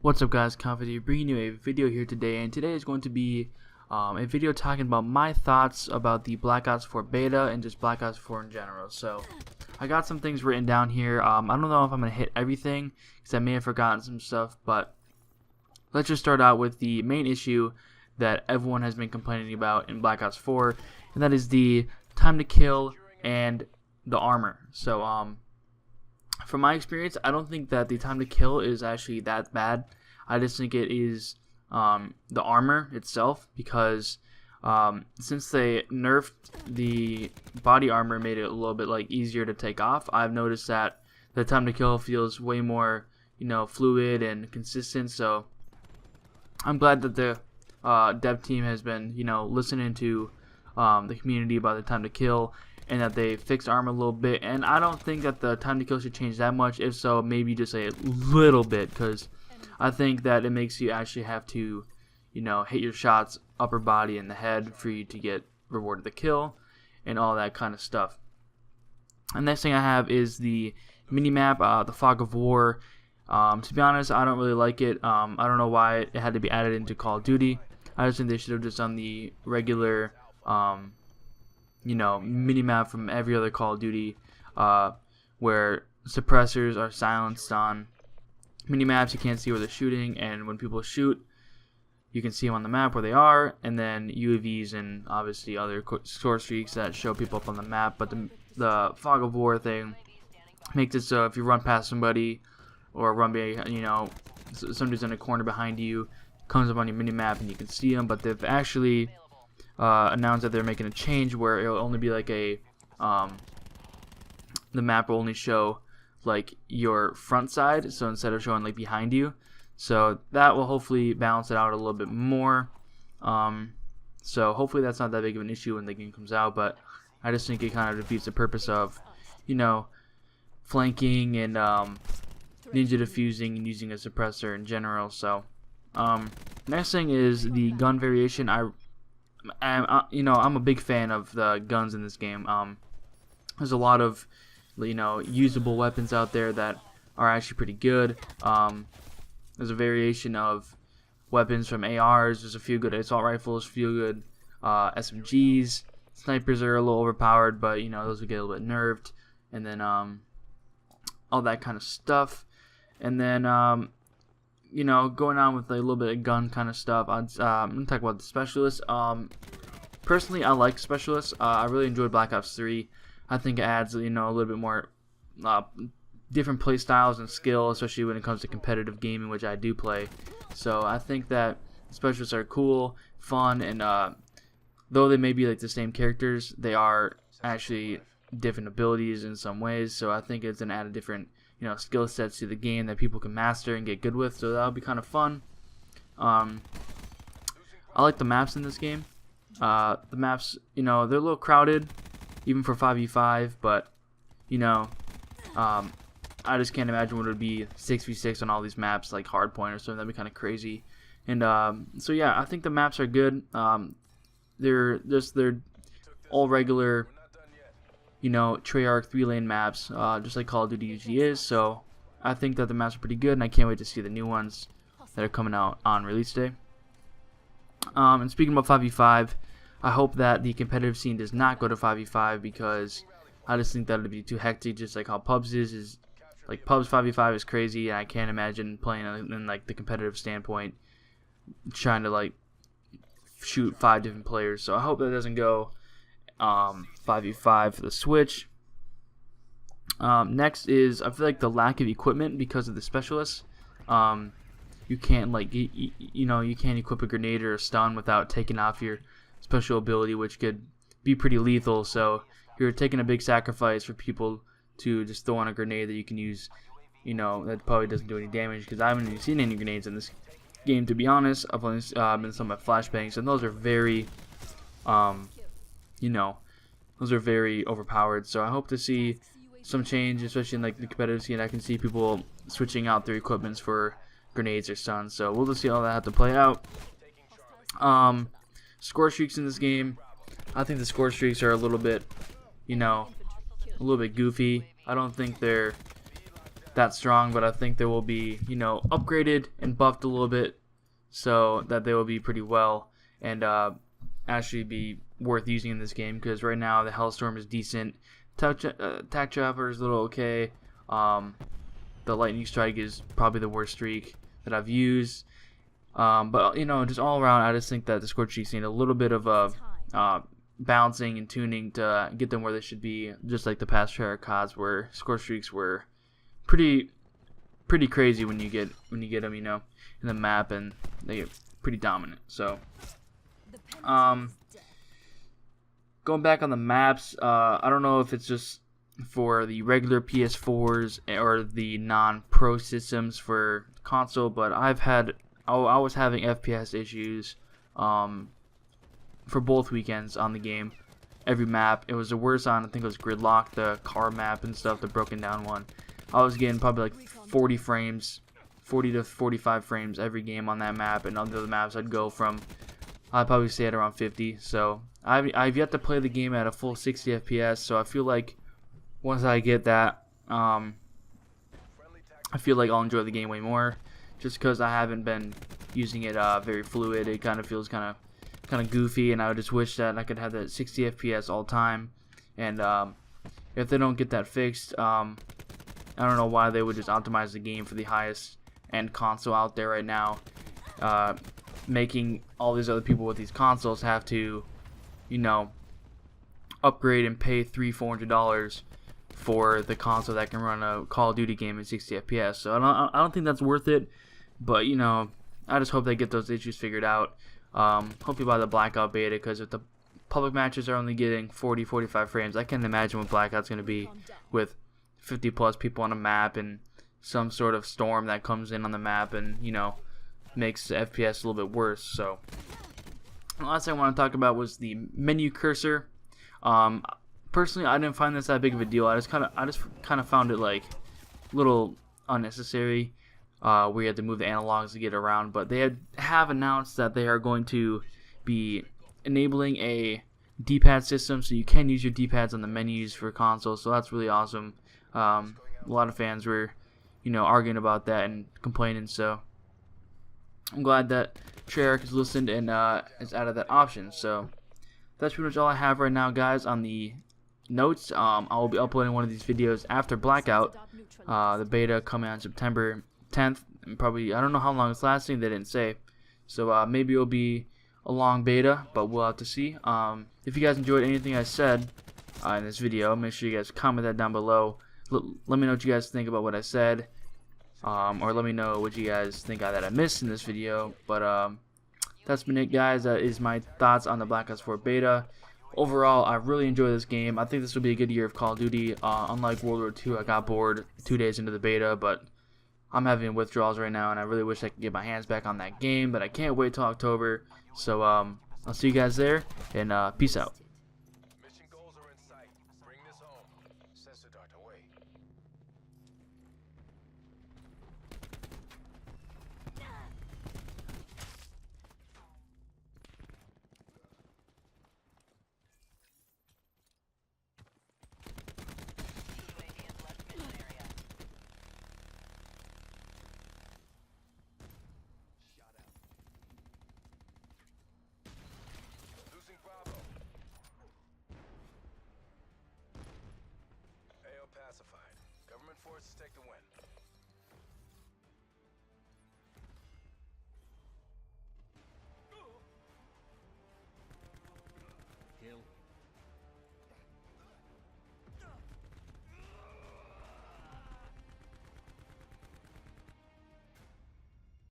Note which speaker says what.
Speaker 1: What's up guys, Confident bringing you a video here today, and today is going to be a video talking about my thoughts about the Black Ops 4 beta and just Black Ops 4 in general. So I got some things written down here. I don't know if I'm going to hit everything because I may have forgotten some stuff, but let's just start out with the main issue that everyone has been complaining about in Black Ops 4, and that is the time to kill and the armor. So from my experience, I don't think that the time to kill is actually that bad. I just think it is the armor itself, because since they nerfed the body armor, made it a little bit like easier to take off. I've noticed that the time to kill feels way more, fluid and consistent. So I'm glad that the dev team has been, listening to the community about the time to kill, and that they fixed armor a little bit. And I don't think that the time to kill should change that much. If so, maybe just a little bit, because I think that it makes you actually have to, hit your shots upper body and the head for you to get rewarded the kill and all that kind of stuff. And next thing I have is the minimap, the Fog of War. To be honest, I don't really like it. I don't know why it had to be added into Call of Duty. I just think they should have just done the regular minimap from every other Call of Duty, where suppressors are silenced on minimaps. You can't see where they're shooting, and when people shoot, you can see them on the map where they are, and then UAVs and obviously other score streaks that show people up on the map. But the Fog of War thing makes it so if you run past somebody or run by, somebody's in a corner behind you, comes up on your minimap and you can see them. But they've actually announced that they're making a change where it'll only be like the map will only show like your front side, so instead of showing like behind you. So that will hopefully balance it out a little bit more. So hopefully that's not that big of an issue when the game comes out, but I just think it kind of defeats the purpose of flanking and ninja defusing and using a suppressor in general. So next thing is the gun variation. I'm a big fan of the guns in this game. There's a lot of usable weapons out there that are actually pretty good. There's a variation of weapons from ARs. There's a few good assault rifles, a few good SMGs. Snipers are a little overpowered, but those will get a little bit nerfed, and then all that kind of stuff. And then going on with a little bit of gun kind of stuff, I'm gonna talk about the specialists. Personally, I like specialists. I really enjoyed Black Ops 3. I think it adds a little bit more different play styles and skill, especially when it comes to competitive gaming, which I do play. So I think that specialists are cool, fun, and though they may be like the same characters, they are actually different abilities in some ways. So I think it's gonna add a different skill sets to the game that people can master and get good with. So that'll be kind of fun. I like the maps in this game. The maps, they're a little crowded, even for 5v5, but I just can't imagine what it would be 6v6 on all these maps, like Hardpoint or something. That'd be kind of crazy. And so yeah, I think the maps are good. They're all regular, Treyarch 3-lane maps, just like Call of Duty usually is. So I think that the maps are pretty good, and I can't wait to see the new ones that are coming out on release day. And speaking about 5v5, I hope that the competitive scene does not go to 5v5, because I just think that would be too hectic, just like how Pubs is like Pubs 5v5 is crazy, and I can't imagine playing in like the competitive standpoint, trying to like shoot 5 different players. So I hope that doesn't go 5v5 for the Switch. Next is, I feel like the lack of equipment because of the specialists. You can't you can't equip a grenade or a stun without taking off your special ability, which could be pretty lethal. So you're taking a big sacrifice for people to just throw on a grenade that you can use, that probably doesn't do any damage, because I haven't even seen any grenades in this game, to be honest. I've only been some at flashbangs, and those are very those are very overpowered. So I hope to see some change, especially in like the competitive scene. I can see people switching out their equipments for grenades or stuns. So we'll just see how that have to play out. Score streaks in this game, I think the score streaks are a little bit goofy. I don't think they're that strong, but I think they will be, you know, upgraded and buffed a little bit so that they will be pretty well and actually be worth using in this game, because right now the Hellstorm is decent, Attack Chopper is a little okay, the Lightning Strike is probably the worst streak that I've used, but you know, just all around I just think that the Scorched Streaks need a little bit of a balancing and tuning to get them where they should be, just like the past Terracons where Scorched Streaks were pretty crazy when you get them, you know, in the map, and they get pretty dominant. So going back on the maps, I don't know if it's just for the regular PS4s or the non-pro systems for console, but I was having FPS issues for both weekends on the game. Every map, it was the worst on, I think it was Gridlock, the car map and stuff, the broken down one. I was getting probably like 40 frames, 40 to 45 frames every game on that map, and on the other maps I'd probably stay at around 50. So I've yet to play the game at a full 60 FPS, so I feel like once I get that, I feel like I'll enjoy the game way more, just because I haven't been using it very fluid. It kind of feels kind of goofy, and I would just wish that I could have that 60 FPS all time. And if they don't get that fixed, I don't know why they would just optimize the game for the highest end console out there right now, making all these other people with these consoles have to, you know, upgrade and pay $300-400 for the console that can run a Call of Duty game in 60 FPS. So I don't think that's worth it. But you know, I just hope they get those issues figured out. Hopefully by the Blackout beta, because if the public matches are only getting 40-45 frames, I can't imagine what Blackout's going to be with 50 plus people on a map and some sort of storm that comes in on the map and, you know, makes the FPS a little bit worse. So the last thing I want to talk about was the menu cursor. Personally, I didn't find this that big of a deal. I just kind of found it like a little unnecessary, where you have to move the analogs to get around. But they have announced that they are going to be enabling a D-pad system, so you can use your D-pads on the menus for consoles. So that's really awesome. A lot of fans were, you know, arguing about that and complaining. So I'm glad that Treyarch has listened and is added that option. So that's pretty much all I have right now, guys, on the notes. I will be uploading one of these videos after Blackout, the beta coming on September 10th, and probably, I don't know how long it's lasting, they didn't say, so maybe it'll be a long beta, but we'll have to see. If you guys enjoyed anything I said in this video, make sure you guys comment that down below. Let me know what you guys think about what I said, or let me know what you guys think that I missed in this video. But that's been it, guys. That is my thoughts on the Black Ops 4 beta. Overall, I really enjoy this game. I think this will be a good year of Call of Duty. Unlike World War II, I got bored 2 days into the beta, but I'm having withdrawals right now, and I really wish I could get my hands back on that game, but I can't wait till October. So I'll see you guys there, and peace out.
Speaker 2: Mission goals are in sight. Bring this home. Sensor dart away. Losing Bravo. AO pacified. Government forces take the win.